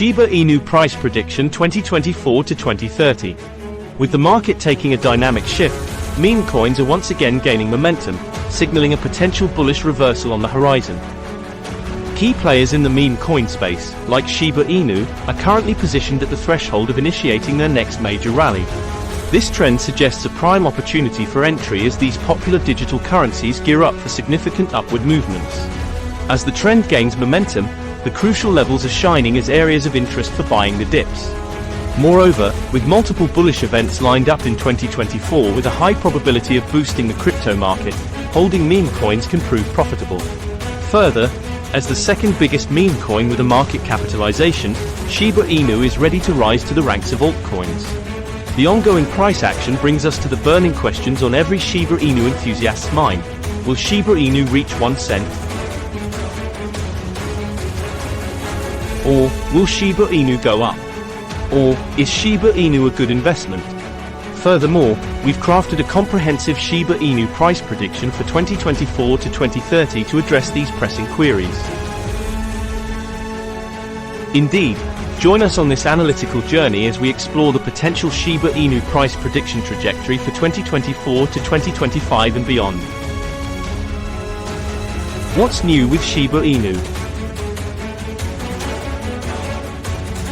Shiba Inu price prediction 2024 to 2030. With the market taking a dynamic shift, meme coins are once again gaining momentum, signaling a potential bullish reversal on the horizon. Key players in the meme coin space, like Shiba Inu, are currently positioned at the threshold of initiating their next major rally. This trend suggests a prime opportunity for entry as these popular digital currencies gear up for significant upward movements. As the trend gains momentum, the crucial levels are shining as areas of interest for buying the dips. Moreover, with multiple bullish events lined up in 2024 with a high probability of boosting the crypto market, holding meme coins can prove profitable. Further, as the second biggest meme coin with a market capitalization, Shiba Inu is ready to rise to the ranks of altcoins. The ongoing price action brings us to the burning questions on every Shiba Inu enthusiast's mind. Will Shiba Inu reach 1 cent? Or, will Shiba Inu go up? Or, is Shiba Inu a good investment? Furthermore, we've crafted a comprehensive Shiba Inu price prediction for 2024 to 2030 to address these pressing queries. Indeed, join us on this analytical journey as we explore the potential Shiba Inu price prediction trajectory for 2024 to 2025 and beyond. What's new with Shiba Inu?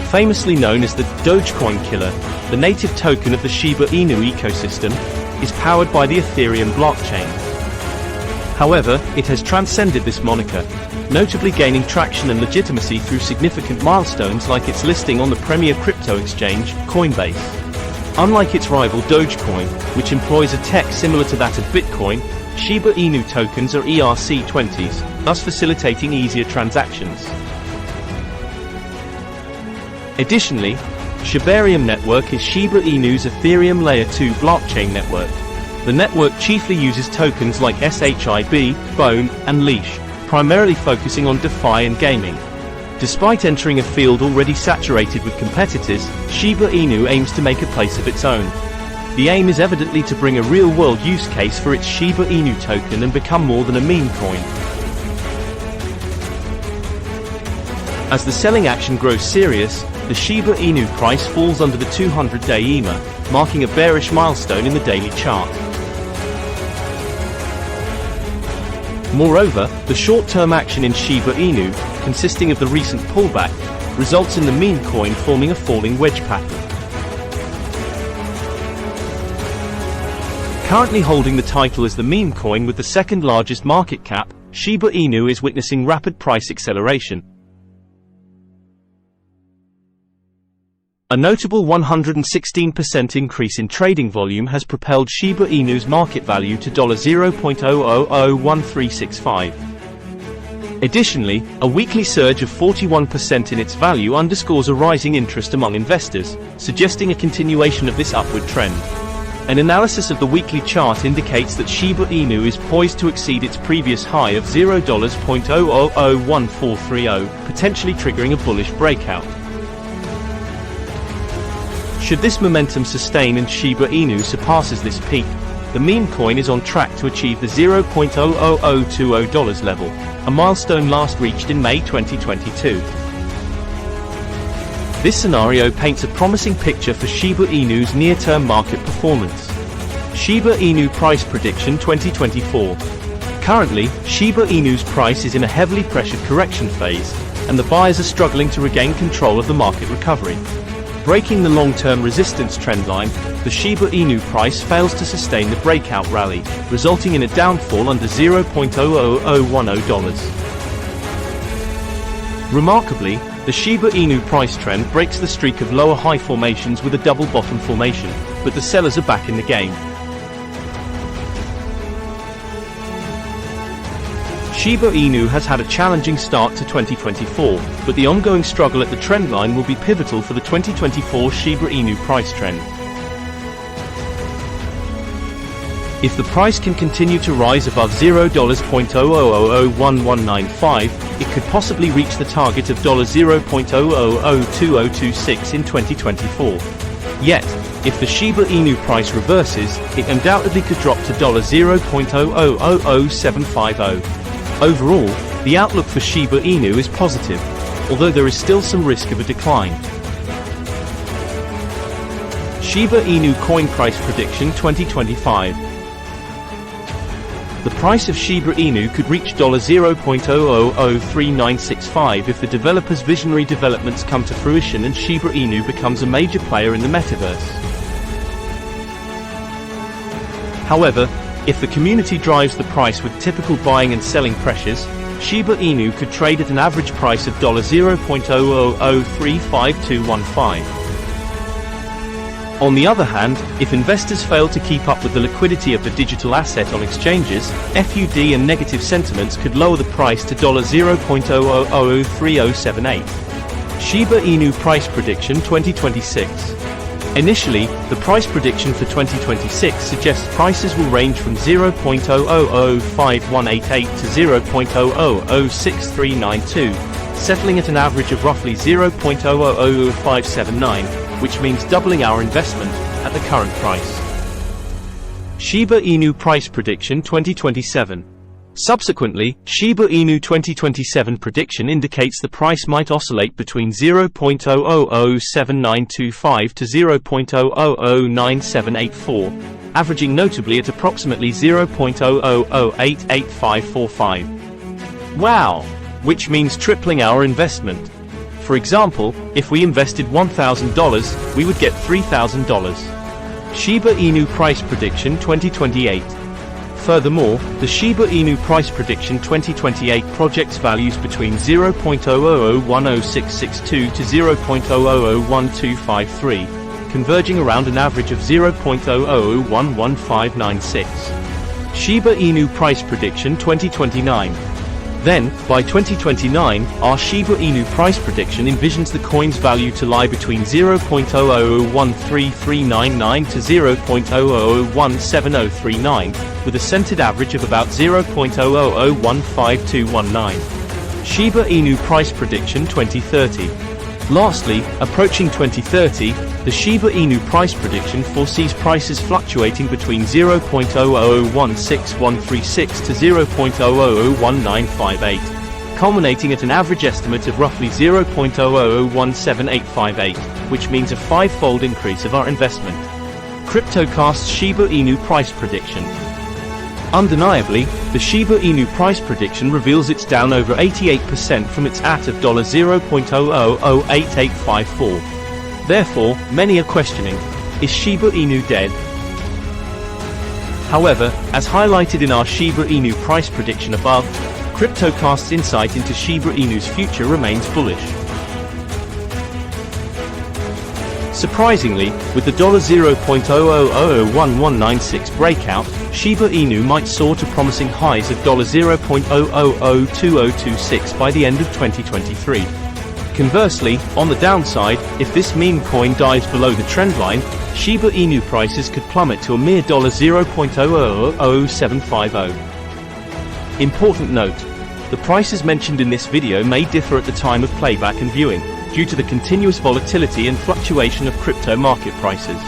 Famously known as the Dogecoin killer, the native token of the Shiba Inu ecosystem is powered by the Ethereum blockchain. However, it has transcended this moniker, notably gaining traction and legitimacy through significant milestones like its listing on the premier crypto exchange, Coinbase. Unlike its rival Dogecoin, which employs a tech similar to that of Bitcoin, Shiba Inu tokens are ERC-20s, thus facilitating easier transactions. Additionally, Shibarium network is Shiba Inu's Ethereum Layer 2 blockchain network. The network chiefly uses tokens like SHIB, Bone, and Leash, primarily focusing on DeFi and gaming. Despite entering a field already saturated with competitors, Shiba Inu aims to make a place of its own. The aim is evidently to bring a real-world use case for its Shiba Inu token and become more than a meme coin. As the selling action grows serious, the Shiba Inu price falls under the 200-day EMA, marking a bearish milestone in the daily chart. Moreover, the short-term action in Shiba Inu, consisting of the recent pullback, results in the meme coin forming a falling wedge pattern. Currently holding the title as the meme coin with the second largest market cap, Shiba Inu is witnessing rapid price acceleration. A notable 116% increase in trading volume has propelled Shiba Inu's market value to $0.0001365. Additionally, a weekly surge of 41% in its value underscores a rising interest among investors, suggesting a continuation of this upward trend. An analysis of the weekly chart indicates that Shiba Inu is poised to exceed its previous high of $0.0001430, potentially triggering a bullish breakout. Should this momentum sustain and Shiba Inu surpasses this peak, the meme coin is on track to achieve the $0.00020 level, a milestone last reached in May 2022. This scenario paints a promising picture for Shiba Inu's near-term market performance. Shiba Inu price prediction 2024. Currently, Shiba Inu's price is in a heavily pressured correction phase, and the buyers are struggling to regain control of the market recovery. Breaking the long-term resistance trendline, the Shiba Inu price fails to sustain the breakout rally, resulting in a downfall under $0.00010. Remarkably, the Shiba Inu price trend breaks the streak of lower high formations with a double bottom formation, but the sellers are back in the game. Shiba Inu has had a challenging start to 2024, but the ongoing struggle at the trendline will be pivotal for the 2024 Shiba Inu price trend. If the price can continue to rise above $0.0001195, it could possibly reach the target of $0.0002026 in 2024. Yet, if the Shiba Inu price reverses, it undoubtedly could drop to $0.0000750. Overall, the outlook for Shiba Inu is positive. although there is still some risk of a decline. Shiba Inu coin price prediction 2025. The price of Shiba Inu could reach $0.003965 if the developer's visionary developments come to fruition and Shiba Inu becomes a major player in the metaverse. However, if the community drives the price with typical buying and selling pressures, Shiba Inu could trade at an average price of $0.00035215. On the other hand, if investors fail to keep up with the liquidity of the digital asset on exchanges, FUD and negative sentiments could lower the price to $0.003078. Shiba Inu price prediction 2026. Initially, the price prediction for 2026 suggests prices will range from $0.005188 to $0.006392, settling at an average of roughly $0.000579, which means doubling our investment at the current price. Shiba Inu price prediction 2027. Subsequently, Shiba Inu 2027 prediction indicates the price might oscillate between $0.007925 to $0.009784, averaging notably at approximately $0.00888545. Wow! Which means tripling our investment. For example, if we invested $1,000, we would get $3,000. Shiba Inu price prediction 2028. Furthermore, the Shiba Inu price prediction 2028 projects values between $0.00106662 to $0.001253, converging around an average of $0.00111596. Shiba Inu price prediction 2029. Then, by 2029, our Shiba Inu price prediction envisions the coin's value to lie between $0.00133399 to $0.00170039, with a centered average of about $0.00015219. Shiba Inu price prediction 2030. Lastly, approaching 2030, the Shiba Inu price prediction foresees prices fluctuating between $0.00016136 to $0.001958, culminating at an average estimate of roughly $0.00017858, which means a five-fold increase of our investment. CryptoCast's Shiba Inu price prediction. Undeniably, the Shiba Inu price prediction reveals it's down over 88% from its at of $0.008854. Therefore, many are questioning, is Shiba Inu dead? However, as highlighted in our Shiba Inu price prediction above, CryptoCast's insight into Shiba Inu's future remains bullish. Surprisingly, with the $0.00001196 breakout, Shiba Inu might soar to promising highs of $0.002026 by the end of 2023. Conversely, on the downside, if this meme coin dives below the trendline, Shiba Inu prices could plummet to a mere $0.000750. Important note: the prices mentioned in this video may differ at the time of playback and viewing, due to the continuous volatility and fluctuation of crypto market prices.